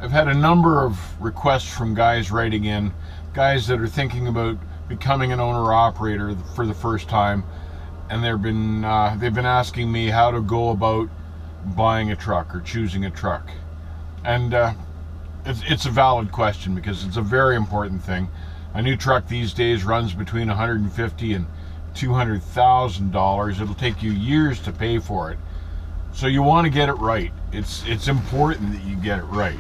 I've had a number of requests from guys writing in, guys that are thinking about becoming an owner-operator for the first time, and they've been asking me how to go about buying a truck or choosing a truck. And it's a valid question because it's a very important thing. A new truck these days runs between $150,000 and $200,000. It'll take you years to pay for it. So you want to get it right. It's important that you get it right.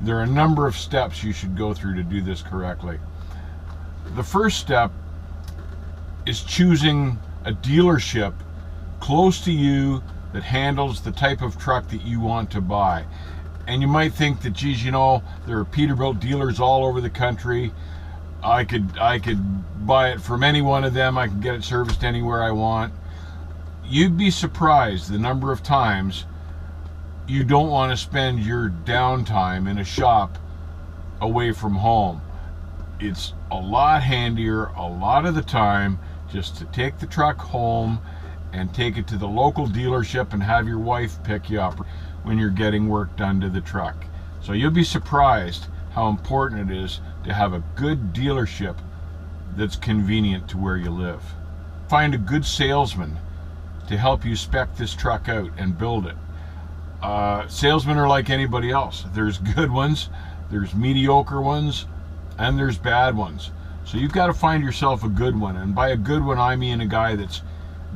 There are a number of steps you should go through to do this correctly. The first step is choosing a dealership close to you that handles the type of truck that you want to buy. And you might think that, geez, you know, there are Peterbilt dealers all over the country. I could buy it from any one of them. I can get it serviced anywhere I want. You'd be surprised the number of times you don't want to spend your downtime in a shop away from home. It's a lot handier a lot of the time just to take the truck home and take it to the local dealership and have your wife pick you up when you're getting work done to the truck. So you'll be surprised how important it is to have a good dealership that's convenient to where you live. Find a good salesman to help you spec this truck out and build it. Salesmen are like anybody else. There's good ones, there's mediocre ones, and there's bad ones. So you've got to find yourself a good one. And by a good one, I mean a guy that's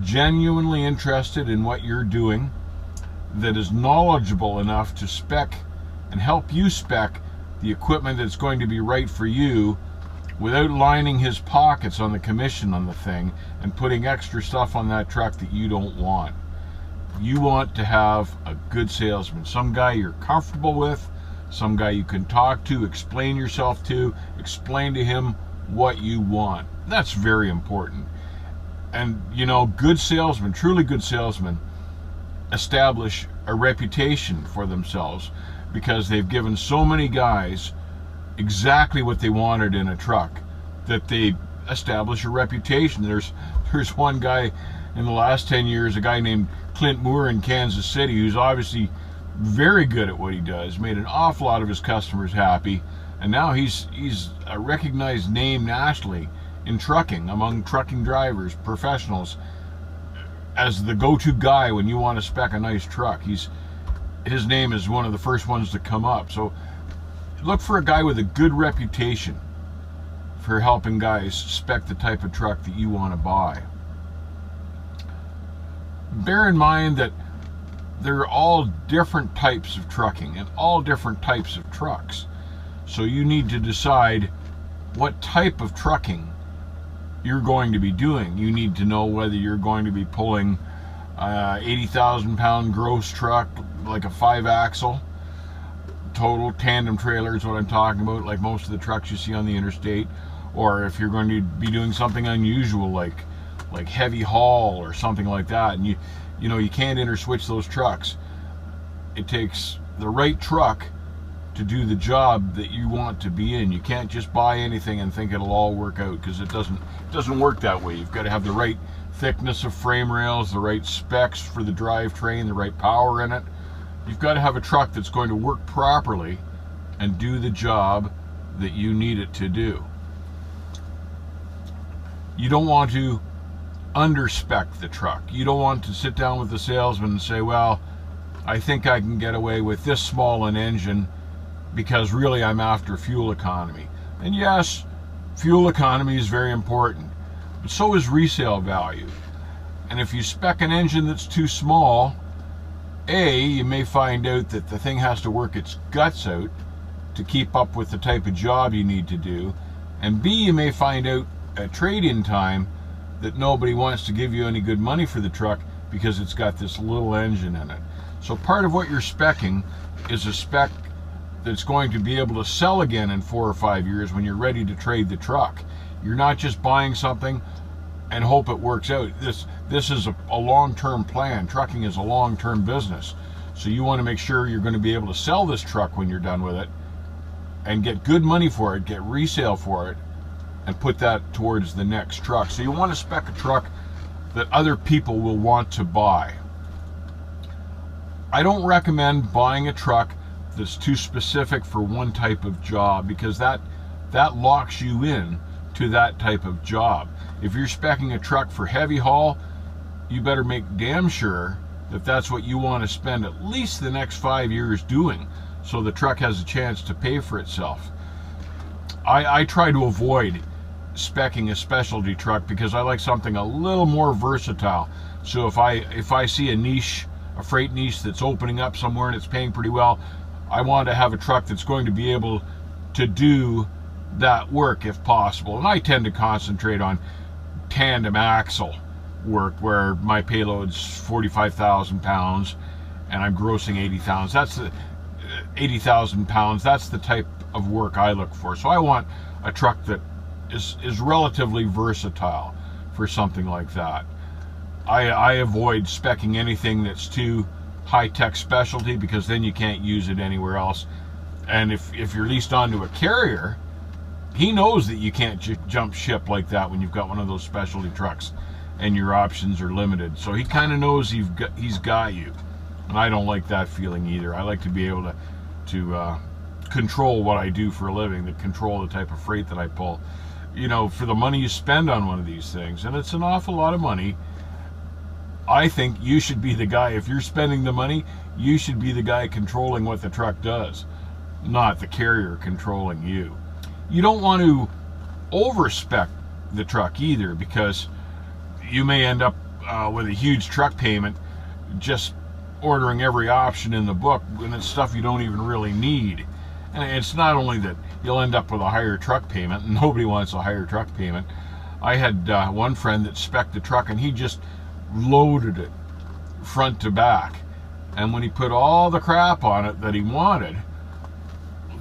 genuinely interested in what you're doing, that is knowledgeable enough to spec and help you spec the equipment that's going to be right for you without lining his pockets on the commission on the thing and putting extra stuff on that truck that you don't want. You want to have a good salesman, some guy you're comfortable with, some guy you can talk to, explain yourself to, explain to him what you want. That's very important. And you know, good salesmen, truly good salesmen, establish a reputation for themselves because they've given so many guys exactly what they wanted in a truck that they establish a reputation. There's one guy in the last 10 years, a guy named Clint Moore in Kansas City, who's obviously very good at what he does, made an awful lot of his customers happy, and now he's a recognized name nationally in trucking, among trucking drivers, professionals, as the go-to guy when you want to spec a nice truck. His name is one of the first ones to come up. So look for a guy with a good reputation for helping guys spec the type of truck that you want to buy. Bear in mind that there are all different types of trucking and all different types of trucks. So you need to decide what type of trucking you're going to be doing. You need to know whether you're going to be pulling 80,000 pound gross truck, like a 5-axle, total tandem trailer is what I'm talking about, like most of the trucks you see on the interstate, or if you're going to be doing something unusual like heavy haul or something like that, and you know you can't interswitch those trucks. It takes the right truck to do the job that you want to be in. You can't just buy anything and think it'll all work out, because it doesn't work that way. You've got to have the right thickness of frame rails, the right specs for the drivetrain, the right power in it. You've got to have a truck that's going to work properly and do the job that you need it to do. You don't want to under-spec the truck. You don't want to sit down with the salesman and say, well, I think I can get away with this small an engine because really I'm after fuel economy. And yes, fuel economy is very important, but so is resale value. And if you spec an engine that's too small, A, you may find out that the thing has to work its guts out to keep up with the type of job you need to do, and B, you may find out at trade-in time that nobody wants to give you any good money for the truck because it's got this little engine in it. So part of what you're speccing is a spec that's going to be able to sell again in 4 or 5 years when you're ready to trade the truck. You're not just buying something and hope it works out. This is a long-term plan. Trucking is a long-term business. So you want to make sure you're going to be able to sell this truck when you're done with it and get good money for it, get resale for it, and put that towards the next truck. So you want to spec a truck that other people will want to buy. I don't recommend buying a truck that's too specific for one type of job, because that locks you in to that type of job. If you're speccing a truck for heavy haul, you better make damn sure that that's what you want to spend at least the next 5 years doing, so the truck has a chance to pay for itself. I try to avoid speccing a specialty truck because I like something a little more versatile. So if I see a niche, a freight niche that's opening up somewhere and it's paying pretty well, I want to have a truck that's going to be able to do that work if possible. And I tend to concentrate on tandem axle work where my payload's 45,000 pounds and I'm grossing 80,000. That's the 80,000 pounds. That's the type of work I look for. So I want a truck that is relatively versatile for something like that. I avoid speccing anything that's too high-tech specialty, because then you can't use it anywhere else. And if you're leased onto a carrier, he knows that you can't jump ship like that when you've got one of those specialty trucks and your options are limited. So he kind of knows he's got you. And I don't like that feeling either. I like to be able to control what I do for a living, to control the type of freight that I pull. You know, for the money you spend on one of these things, and it's an awful lot of money, I think you should be the guy. If you're spending the money, you should be the guy controlling what the truck does, not the carrier controlling you. You don't want to overspec the truck either, because you may end up with a huge truck payment just ordering every option in the book, and it's stuff you don't even really need. And it's not only that you'll end up with a higher truck payment, and nobody wants a higher truck payment. I had one friend that spec'd the truck, and he just loaded it front to back. And when he put all the crap on it that he wanted,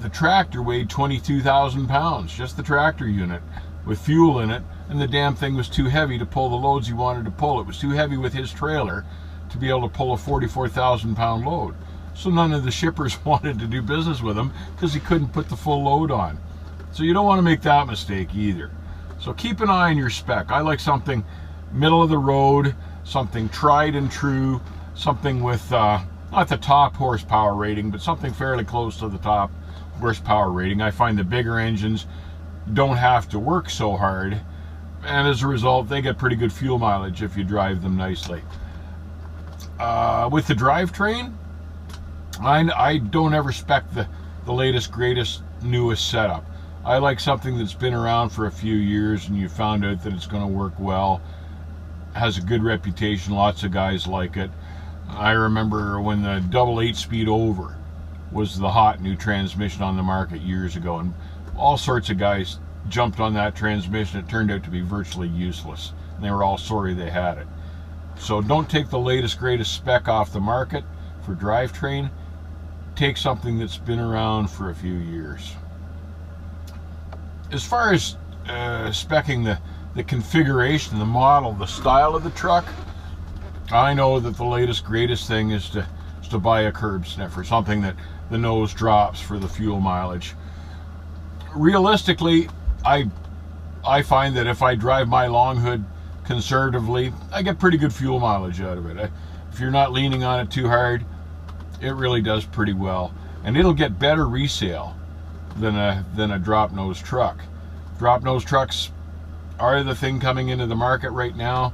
the tractor weighed 22,000 pounds, just the tractor unit, with fuel in it, and the damn thing was too heavy to pull the loads he wanted to pull. It was too heavy with his trailer to be able to pull a 44,000 pound load. So none of the shippers wanted to do business with him because he couldn't put the full load on. So you don't want to make that mistake either. So keep an eye on your spec. I like something middle of the road, something tried and true, something with not the top horsepower rating, but something fairly close to the top horsepower rating. I find the bigger engines don't have to work so hard, and as a result they get pretty good fuel mileage if you drive them nicely. With the drivetrain, I don't ever spec the latest, greatest, newest setup. I like something that's been around for a few years and you found out that it's going to work well, has a good reputation, lots of guys like it. I remember when the double 8-speed over was the hot new transmission on the market years ago, and all sorts of guys jumped on that transmission. It turned out to be virtually useless, and they were all sorry they had it. So don't take the latest, greatest spec off the market for drivetrain. Take something that's been around for a few years. As far as speccing the configuration, the model, the style of the truck, I know that the latest, greatest thing is to buy a curb sniffer, something that the nose drops for the fuel mileage. Realistically, I find that if I drive my long hood conservatively, I get pretty good fuel mileage out of it. If you're not leaning on it too hard, it really does pretty well, and it'll get better resale than a drop nose truck. Drop nose trucks are the thing coming into the market right now,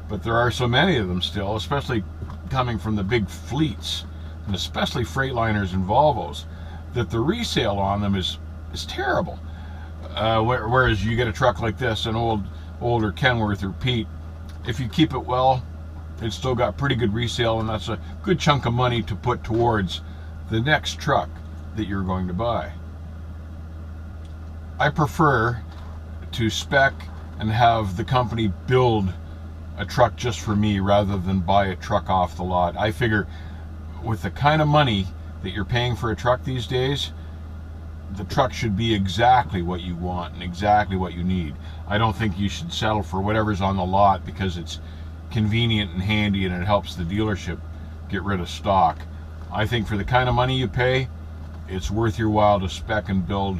but there are so many of them still, especially coming from the big fleets, and especially Freightliners and Volvos, that the resale on them is terrible. Whereas you get a truck like this, an older Kenworth or Pete, if you keep it well, it's still got pretty good resale, and that's a good chunk of money to put towards the next truck that you're going to buy. I prefer to spec and have the company build a truck just for me rather than buy a truck off the lot. I figure with the kind of money that you're paying for a truck these days, the truck should be exactly what you want and exactly what you need. I don't think you should settle for whatever's on the lot because it's convenient and handy and it helps the dealership get rid of stock. I think for the kind of money you pay, it's worth your while to spec and build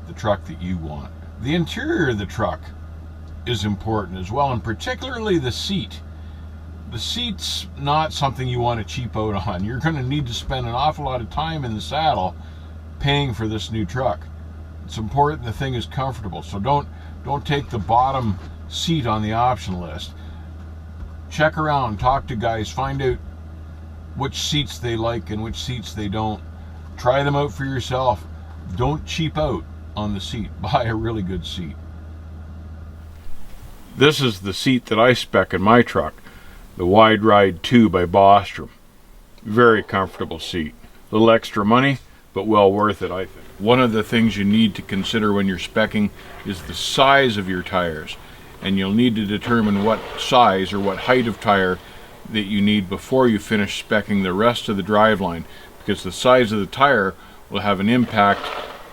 the truck that you want. The interior of the truck is important as well, and particularly the seat. The seat's not something you want to cheap out on. You're going to need to spend an awful lot of time in the saddle paying for this new truck. It's important the thing is comfortable, so don't take the bottom seat on the option list. Check around, talk to guys, find out which seats they like and which seats they don't. Try them out for yourself. Don't cheap out on the seat. Buy a really good seat. This is the seat that I spec in my truck, the Wide Ride 2 by Bostrom. Very comfortable seat. A little extra money, but well worth it, I think. One of the things you need to consider when you're specking is the size of your tires. And you'll need to determine what size or what height of tire that you need before you finish specking the rest of the driveline, because the size of the tire will have an impact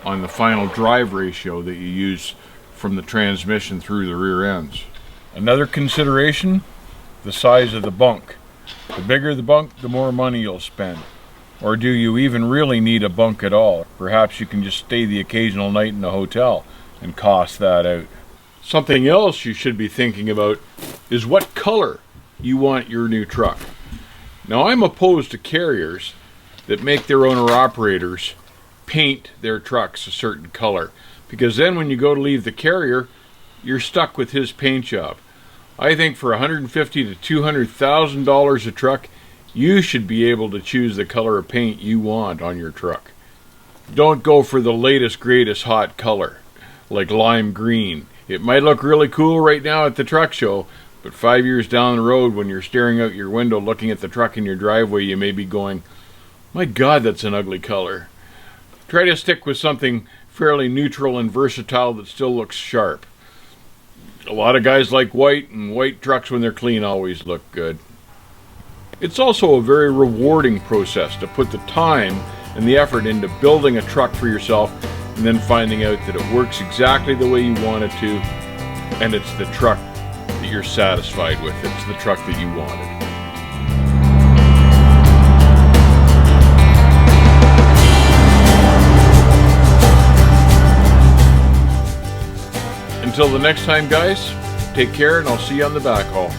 on the final drive ratio that you use from the transmission through the rear ends. Another consideration, the size of the bunk. The bigger the bunk, the more money you'll spend. Or do you even really need a bunk at all? Perhaps you can just stay the occasional night in a hotel and cost that out. Something else you should be thinking about is what color you want your new truck. Now, I'm opposed to carriers that make their owner-operators paint their trucks a certain color, because then when you go to leave the carrier, you're stuck with his paint job. I think for $150,000 to $200,000 a truck, you should be able to choose the color of paint you want on your truck. Don't go for the latest, greatest hot color, like lime green. It might look really cool right now at the truck show, but 5 years down the road, when you're staring out your window looking at the truck in your driveway, you may be going, my God, that's an ugly color. Try to stick with something fairly neutral and versatile that still looks sharp. A lot of guys like white, and white trucks when they're clean always look good. It's also a very rewarding process to put the time and the effort into building a truck for yourself and then finding out that it works exactly the way you want it to, and it's the truck that you're satisfied with. It's the truck that you wanted. Until the next time, guys, take care, and I'll see you on the backhaul.